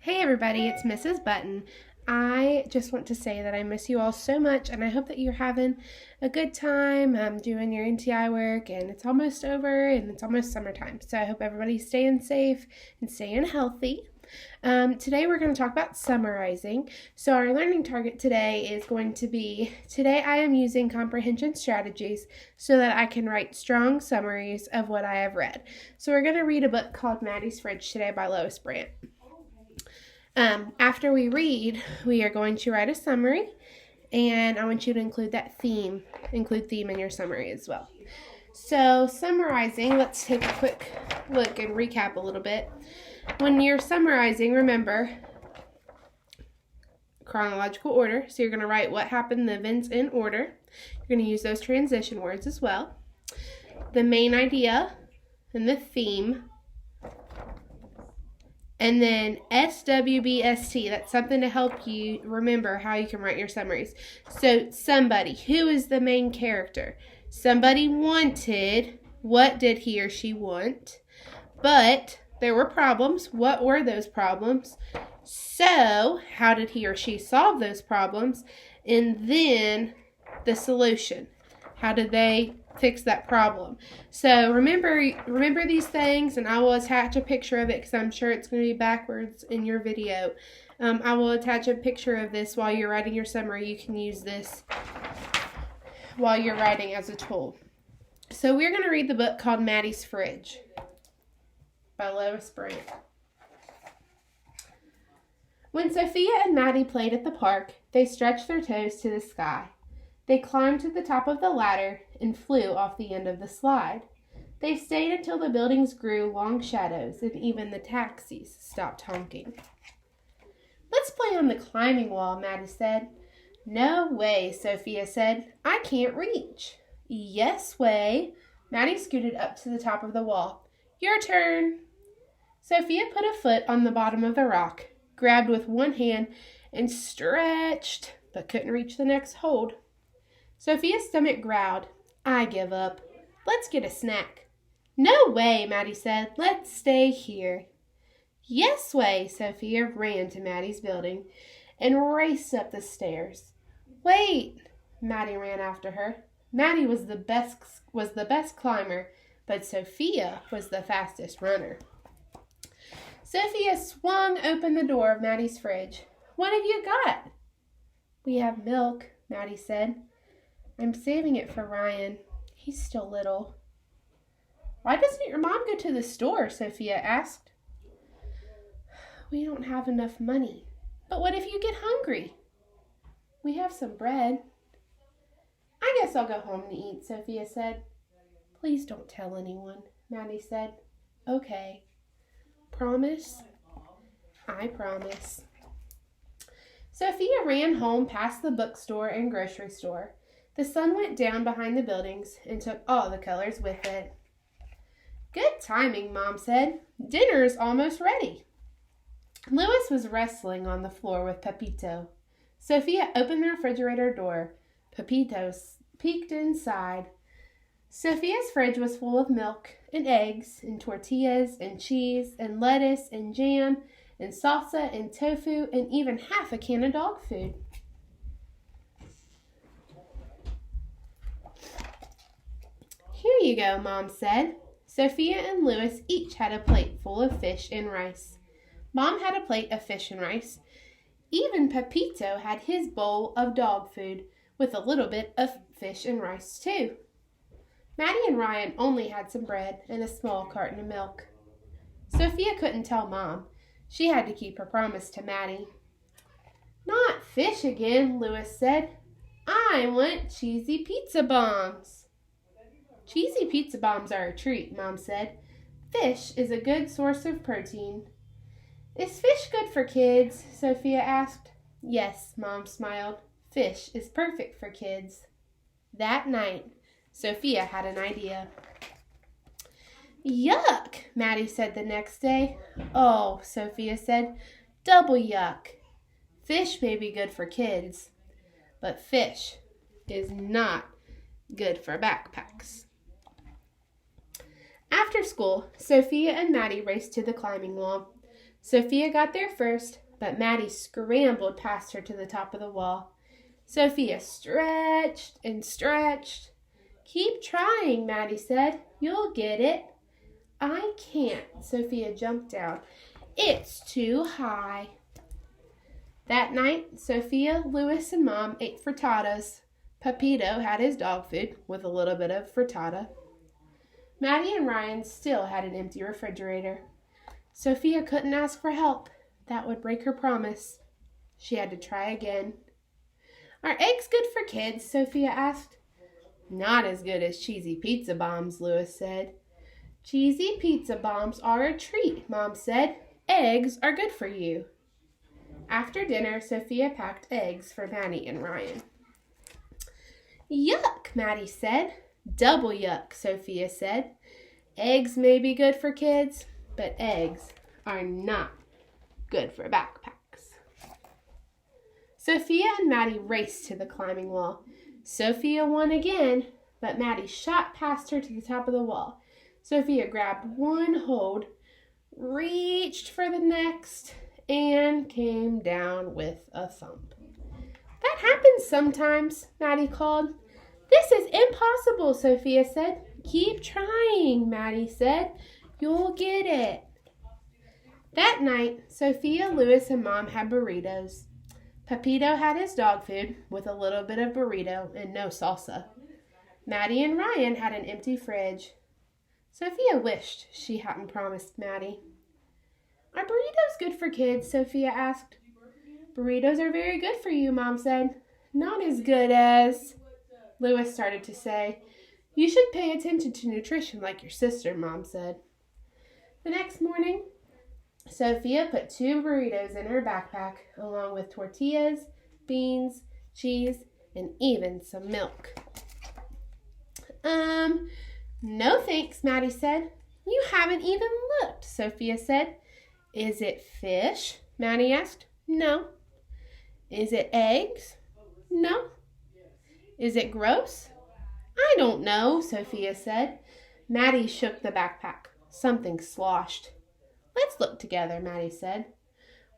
Hey everybody, it's Mrs. Button. I just want to say that I miss you all so much and I hope that you're having a good time doing your NTI work, and it's almost over and it's almost summertime. So I hope everybody's staying safe and staying healthy. Today we're going to talk about summarizing. So our learning target today is going to be, today I am using comprehension strategies so that I can write strong summaries of what I have read. So we're going to read a book called Maddi's Fridge today by Lois Brandt. After we read, we are going to write a summary, and I want you to include theme in your summary as well. So summarizing, let's take a quick look and recap a little bit. When you're summarizing, remember chronological order. So you're going to write what happened, the events in order. You're going to use those transition words as well. The main idea and the theme. And then SWBST, that's something to help you remember how you can write your summaries. So somebody, who is the main character? Somebody wanted, what did he or she want? But there were problems. What were those problems? So how did he or she solve those problems? And then the solution. How did they fix that problem? So remember these things, and I will attach a picture of it because I'm sure it's going to be backwards in your video. I will attach a picture of this while you're writing your summary. You can use this while you're writing as a tool. So we're going to read the book called Maddi's Fridge by Lois Brandt. When Sophia and Maddi played at the park, they stretched their toes to the sky. They climbed to the top of the ladder and flew off the end of the slide. They stayed until the buildings grew long shadows and even the taxis stopped honking. "Let's play on the climbing wall," Maddi said. "No way," Sophia said. "I can't reach." "Yes way." Maddi scooted up to the top of the wall. "Your turn." Sophia put a foot on the bottom of the rock, grabbed with one hand, and stretched, but couldn't reach the next hold. Sophia's stomach growled. "I give up. Let's get a snack." "No way," Maddi said. "Let's stay here." "Yes way." Sophia ran to Maddi's building and raced up the stairs. "Wait." Maddi ran after her. Maddi was the best climber, but Sophia was the fastest runner. Sophia swung open the door of Maddi's fridge. "What have you got?" "We have milk," Maddi said. "I'm saving it for Ryan. He's still little." "Why doesn't your mom go to the store?" Sophia asked. "We don't have enough money." "But what if you get hungry?" "We have some bread." "I guess I'll go home and eat," Sophia said. "Please don't tell anyone," Maddi said. "Okay." "Promise?" "I promise." Sophia ran home past the bookstore and grocery store. The sun went down behind the buildings and took all the colors with it. "Good timing," Mom said. "Dinner is almost ready." Lois was wrestling on the floor with Pepito. Sophia opened the refrigerator door. Pepito peeked inside. Sophia's fridge was full of milk and eggs and tortillas and cheese and lettuce and jam and salsa and tofu and even half a can of dog food. "Here you go," Mom said. Sophia and Lois each had a plate full of fish and rice. Mom had a plate of fish and rice. Even Pepito had his bowl of dog food with a little bit of fish and rice too. Maddi and Ryan only had some bread and a small carton of milk. Sophia couldn't tell Mom. She had to keep her promise to Maddi. "Not fish again," Lois said. "I want cheesy pizza bombs." "Cheesy pizza bombs are a treat," Mom said. "Fish is a good source of protein." "Is fish good for kids?" Sophia asked. "Yes," Mom smiled. "Fish is perfect for kids." That night, Sophia had an idea. "Yuck," Maddi said the next day. "Oh," Sophia said, "double yuck. Fish may be good for kids, but fish is not good for backpacks." After school, Sophia and Maddi raced to the climbing wall. Sophia got there first, but Maddi scrambled past her to the top of the wall. Sophia stretched and stretched. "Keep trying," Maddi said. "You'll get it." "I can't," Sophia jumped down. "It's too high." That night, Sophia, Lois, and Mom ate frittatas. Pepito had his dog food with a little bit of frittata. Maddi and Ryan still had an empty refrigerator. Sophia couldn't ask for help. That would break her promise. She had to try again. "Are eggs good for kids?" Sophia asked. "Not as good as cheesy pizza bombs," Lois said. "Cheesy pizza bombs are a treat," Mom said. "Eggs are good for you." After dinner, Sophia packed eggs for Maddi and Ryan. "Yuck," Maddi said. "Double yuck," Sophia said. "Eggs may be good for kids, but eggs are not good for backpacks." Sophia and Maddi raced to the climbing wall. Sophia won again, but Maddi shot past her to the top of the wall. Sophia grabbed one hold, reached for the next, and came down with a thump. "That happens sometimes," Maddi called. "This is impossible," Sophia said. "Keep trying," Maddi said. "You'll get it." That night, Sophia, Lois, and Mom had burritos. Pepito had his dog food with a little bit of burrito and no salsa. Maddi and Ryan had an empty fridge. Sophia wished she hadn't promised Maddi. "Are burritos good for kids?" Sophia asked. "Burritos are very good for you," Mom said. "Not as good as—" Lois started to say. "You should pay attention to nutrition like your sister," Mom said. The next morning, Sophia put 2 burritos in her backpack, along with tortillas, beans, cheese, and even some milk. No thanks," Maddi said. "You haven't even looked," Sophia said. "Is it fish?" Maddi asked. "No." "Is it eggs?" "No." "Is it gross?" "I don't know," Sophia said. Maddi shook the backpack. Something sloshed. "Let's look together," Maddi said.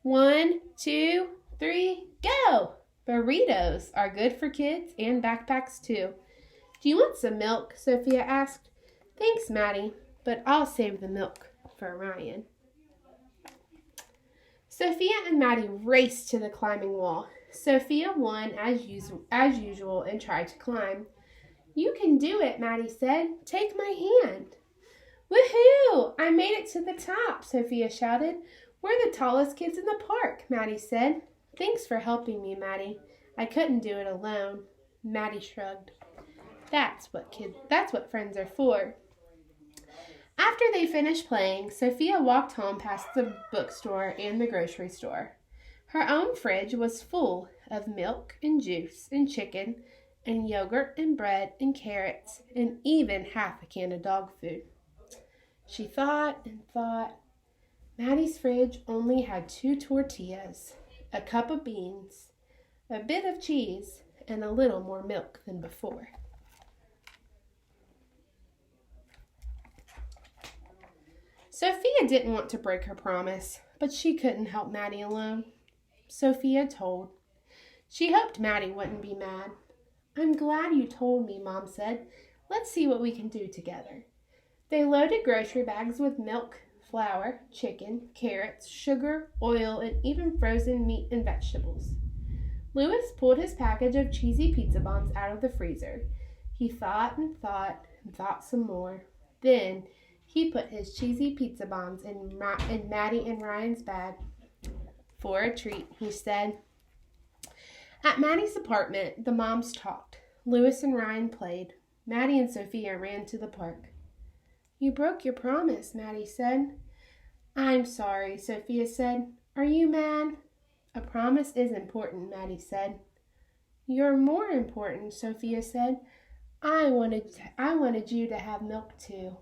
1, 2, 3, go! Burritos are good for kids and backpacks too. "Do you want some milk?" Sophia asked. "Thanks, Maddi, but I'll save the milk for Ryan." Sophia and Maddi raced to the climbing wall. Sophia won as usual and tried to climb. "You can do it," Maddi said. "Take my hand." "Woohoo! I made it to the top," Sophia shouted. "We're the tallest kids in the park," Maddi said. "Thanks for helping me, Maddi. I couldn't do it alone." Maddi shrugged. That's what friends are for." After they finished playing, Sophia walked home past the bookstore and the grocery store. Her own fridge was full of milk and juice and chicken and yogurt and bread and carrots and even half a can of dog food. She thought and thought. Maddi's fridge only had 2 tortillas, a cup of beans, a bit of cheese, and a little more milk than before. Sophia didn't want to break her promise, but she couldn't help Maddi alone. Sophia told. She hoped Maddi wouldn't be mad. "I'm glad you told me," Mom said. "Let's see what we can do together." They loaded grocery bags with milk, flour, chicken, carrots, sugar, oil, and even frozen meat and vegetables. Lois pulled his package of cheesy pizza bombs out of the freezer. He thought and thought and thought some more. Then he put his cheesy pizza bombs in Maddi and Ryan's bag. "For a treat," he said. At Maddi's apartment, the moms talked. Lois and Ryan played. Maddi and Sophia ran to the park. "You broke your promise," Maddi said. "I'm sorry," Sophia said. "Are you mad?" "A promise is important," Maddi said. "You're more important," Sophia said. I wanted you to have milk too."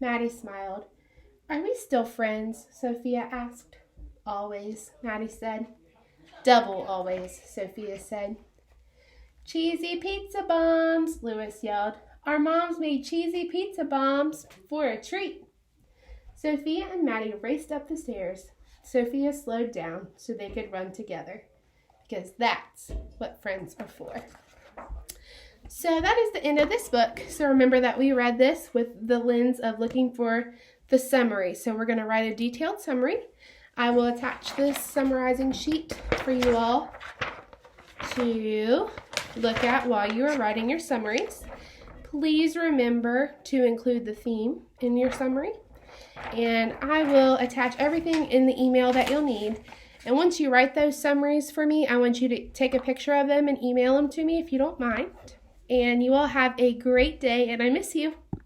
Maddi smiled. "Are we still friends?" Sophia asked. "Always," Maddi said. "Double always," Sophia said. "Cheesy pizza bombs," Lois yelled. "Our moms made cheesy pizza bombs for a treat." Sophia and Maddi raced up the stairs. Sophia slowed down so they could run together, because that's what friends are for. So that is the end of this book. So remember that we read this with the lens of looking for the summary. So we're going to write a detailed summary. I will attach this summarizing sheet for you all to look at while you are writing your summaries. Please remember to include the theme in your summary. And I will attach everything in the email that you'll need. And once you write those summaries for me, I want you to take a picture of them and email them to me if you don't mind. And you all have a great day, and I miss you.